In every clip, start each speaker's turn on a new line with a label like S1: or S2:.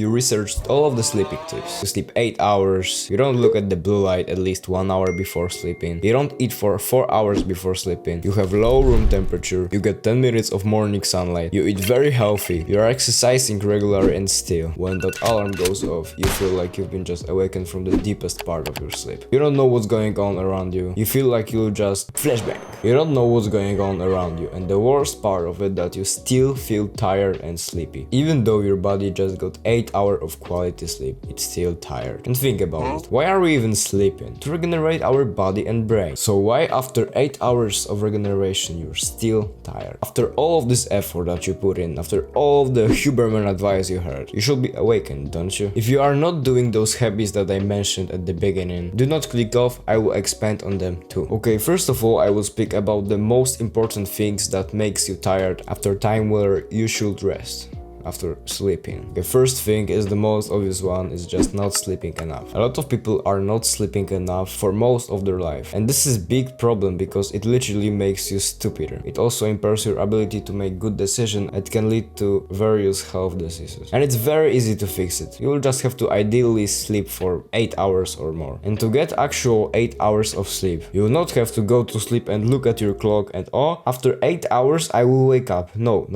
S1: You researched all of the sleeping tips. You sleep 8 hours, you don't look at the blue light at least 1 hour before sleeping, you don't eat for 4 hours before sleeping, you have low room temperature, you get 10 minutes of morning sunlight, you eat very healthy, you are exercising regularly, and still, when that alarm goes off, you feel like you've been just awakened from the deepest part of your sleep. You don't know what's going on around you, you feel like you'll just flashbang. You don't know what's going on around you, and the worst part of it that you still feel tired and sleepy. Even though your body just got 8 hours of quality sleep, it's still tired. And think about it, why are we even sleeping? To regenerate our body and brain. So why after 8 hours of regeneration you're still tired? After all of this effort that you put in, after all of the Huberman advice you heard, you should be awakened, don't you? If you are not doing those habits that I mentioned at the beginning, do not click off, I will expand on them too. Okay, first of all, I will speak about the most important things that makes you tired after time where you should rest. After sleeping. The first thing is the most obvious one, is just not sleeping enough. A lot of people are not sleeping enough for most of their life, and this is a big problem because it literally makes you stupider. It also impairs your ability to make good decisions and can lead to various health diseases. And it's very easy to fix it. You will just have to ideally sleep for 8 hours or more. And to get actual 8 hours of sleep, you will not have to go to sleep and look at your clock and oh, after 8 hours I will wake up. No.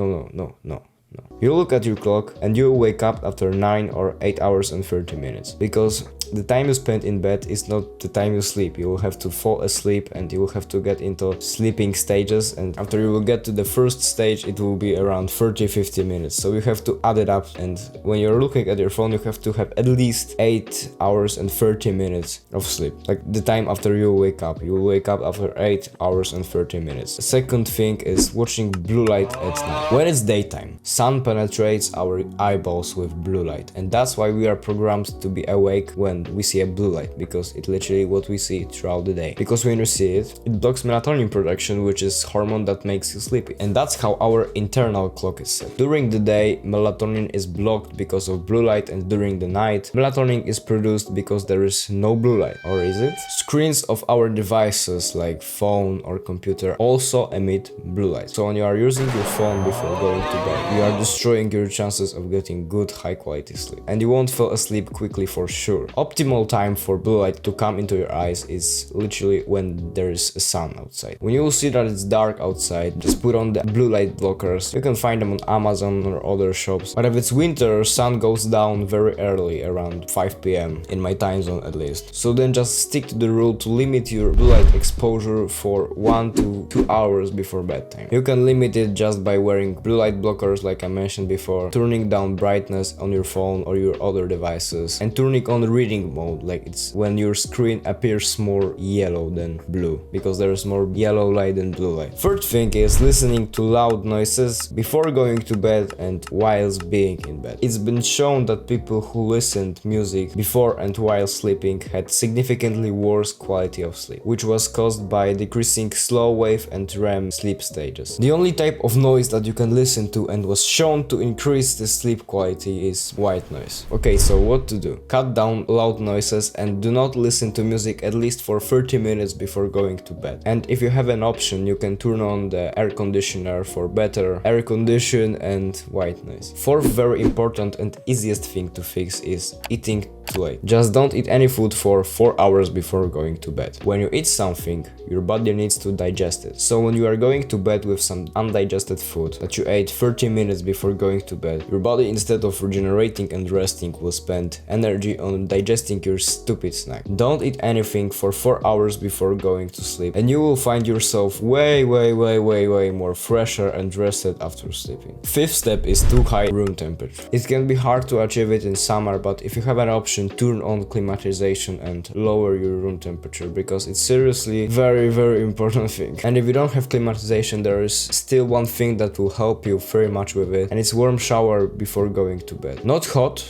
S1: You look at your clock and you wake up after 9 or 8 hours and 30 minutes. Because the time you spend in bed is not the time you sleep. You will have to fall asleep and you will have to get into sleeping stages, and after you will get to the first stage it will be around 30-50 minutes. So you have to add it up, and when you're looking at your phone you have to have at least 8 hours and 30 minutes of sleep. Like the time after you wake up. You will wake up after 8 hours and 30 minutes. The second thing is watching blue light at night. When it's daytime, sun penetrates our eyeballs with blue light, and that's why we are programmed to be awake when we see a blue light, because it's literally what we see throughout the day. Because when you see it, it blocks melatonin production, which is hormone that makes you sleepy, and that's how our internal clock is set. During the day, melatonin is blocked because of blue light, and during the night, melatonin is produced because there is no blue light. Or is it? Screens of our devices like phone or computer also emit blue light. So when you are using your phone before going to bed, you are destroying your chances of getting good high quality sleep, and you won't fall asleep quickly for sure. Optimal time for blue light to come into your eyes is literally when there is a sun outside. When you will see that it's dark outside, just put on the blue light blockers. You can find them on Amazon or other shops. But if it's winter, sun goes down very early, around 5 p.m. in my time zone at least. So then just stick to the rule to limit your blue light exposure for 1 to 2 hours before bedtime. You can limit it just by wearing blue light blockers like I mentioned before, turning down brightness on your phone or your other devices, and turning on reading mode, like it's when your screen appears more yellow than blue, because there is more yellow light than blue light. Third thing is listening to loud noises before going to bed and whilst being in bed. It's been shown that people who listened music before and while sleeping had significantly worse quality of sleep, which was caused by decreasing slow wave and REM sleep stages. The only type of noise that you can listen to and was shown to increase the sleep quality is white noise. Okay, so what to do? Cut down loud noises and do not listen to music at least for 30 minutes before going to bed. And if you have an option, you can turn on the air conditioner for better air condition and white noise. Fourth very important and easiest thing to fix is eating too late. Just don't eat any food for 4 hours before going to bed. When you eat something, your body needs to digest it. So when you are going to bed with some undigested food that you ate 30 minutes before going to bed, your body, instead of regenerating and resting, will spend energy on digesting your stupid snack. Don't eat anything for 4 hours before going to sleep, and you will find yourself way more fresher and rested after sleeping. Fifth step is too high room temperature. It can be hard to achieve it in summer, but if you have an option, turn on climatization and lower your room temperature, because it's seriously very important thing. And if you don't have climatization, there is still one thing that will help you very much with it, and it's warm shower before going to bed. Not hot,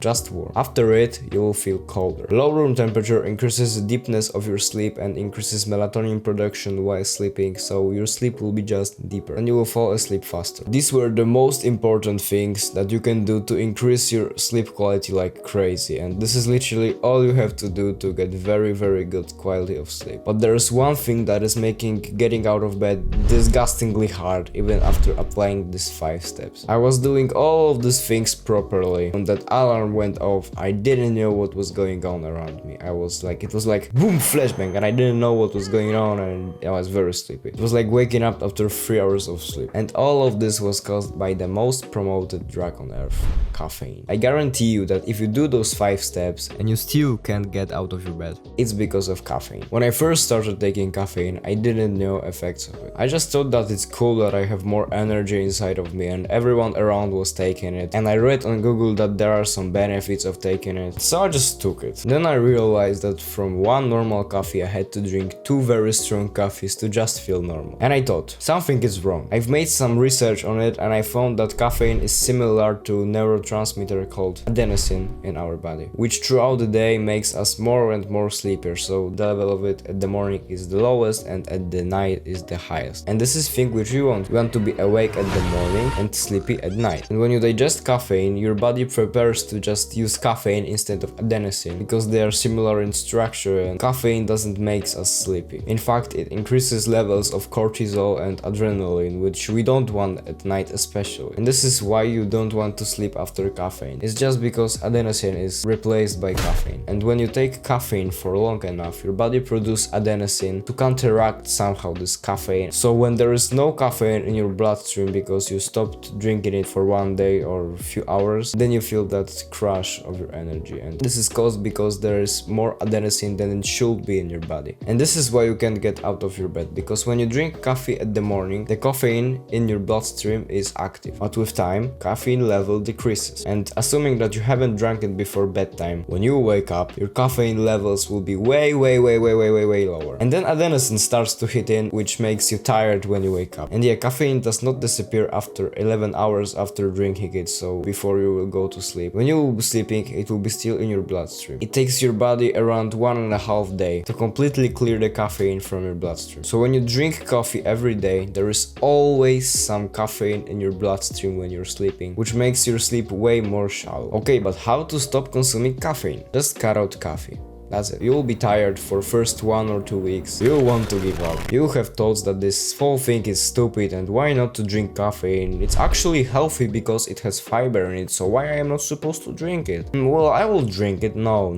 S1: just warm. After it, you will feel colder. Low room temperature increases the deepness of your sleep and increases melatonin production while sleeping, so your sleep will be just deeper and you will fall asleep faster. These were the most important things that you can do to increase your sleep quality like crazy, and this is literally all you have to do to get very good quality of sleep. But there is one thing that is making getting out of bed disgustingly hard even after applying these 5 steps. I was doing all of these things properly. When that alarm went off, I didn't know what was going on around me. It was like boom, flashbang, and I didn't know what was going on, and I was very sleepy. It was like waking up after 3 hours of sleep. And all of this was caused by the most promoted drug on earth, caffeine. I guarantee you that if you do those 5 steps and you still can't get out of your bed, it's because of caffeine. When I first started taking caffeine, I didn't know effects of it. I just thought that it's cool that I have more energy inside of me, and everyone around was taking it, and I read on Google that there are some benefits of taking it, so I just took it. Then I realized that from one normal coffee I had to drink 2 very strong coffees to just feel normal. And I thought, something is wrong. I've made some research on it and I found that caffeine is similar to neurotransmitter called adenosine in our body, which throughout the day makes us more and more sleepier, so the level of it at the morning is the lowest and at the night is the highest. And this is thing which we want. We want to be awake at the morning and sleepy at night. And when you digest caffeine, your body prepares to just use caffeine instead of adenosine because they are similar in structure, and caffeine doesn't make us sleepy. In fact, it increases levels of cortisol and adrenaline, which we don't want at night especially. And this is why you don't want to sleep after caffeine. It's just because adenosine is replaced by caffeine. And when you take caffeine for long enough, your body produces adenosine to counteract somehow this caffeine. So when there is no caffeine in your bloodstream because you stopped drinking it for 1 day or a few hours, then you feel that crash of your energy. And this is caused because there is more adenosine than it should be in your body. And this is why you can't get out of your bed, because when you drink coffee at the morning, the caffeine in your bloodstream is active. But with time, caffeine level decreases. And assuming that you haven't drank it before bedtime, when you wake up, your caffeine levels will be way lower. And then adenosine starts to hit in, which makes you tired when you wake up. And yeah, caffeine does not disappear after 11 hours after drinking it, so before you will go to sleep. When you will be sleeping, it will be still in your bloodstream. It takes your body around 1.5 days to completely clear the caffeine from your bloodstream. So when you drink coffee every day, there is always some caffeine in your bloodstream when you're sleeping, which makes your sleep way more shallow. Okay, but how to stop consuming caffeine? Just cut out coffee. That's it. You will be tired for first 1 or 2 weeks. You will want to give up. You will have thoughts that this whole thing is stupid and why not to drink caffeine? It's actually healthy because it has fiber in it, so why I am not supposed to drink it? Well, I will drink it. No.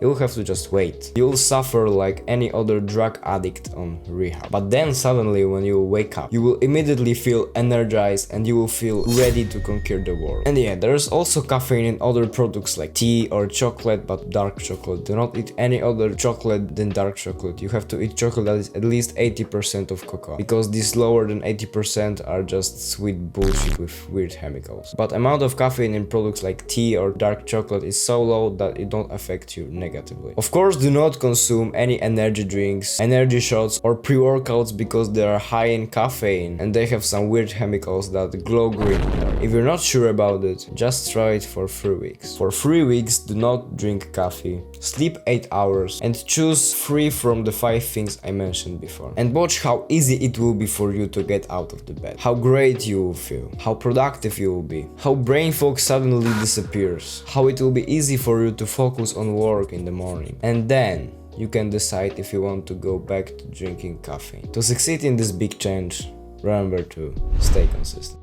S1: You'll have to just wait. You'll suffer like any other drug addict on rehab. But then suddenly when you wake up, you will immediately feel energized and you will feel ready to conquer the world. And yeah, there's also caffeine in other products like tea or chocolate, but dark chocolate. Do not eat any other chocolate than dark chocolate. You have to eat chocolate that is at least 80% of cocoa, because these lower than 80% are just sweet bullshit with weird chemicals. But amount of caffeine in products like tea or dark chocolate is so low that it don't affect you negatively. Of course, do not consume any energy drinks, energy shots or pre-workouts because they are high in caffeine and they have some weird chemicals that glow green. If you're not sure about it, just try it for 3 weeks. For 3 weeks, do not drink coffee, sleep 8 hours and choose 3 from the 5 things I mentioned before. And watch how easy it will be for you to get out of the bed. How great you will feel. How productive you will be. How brain fog suddenly disappears. How it will be easy for you to focus on work in the morning. And then you can decide if you want to go back to drinking caffeine. To succeed in this big change, remember to stay consistent.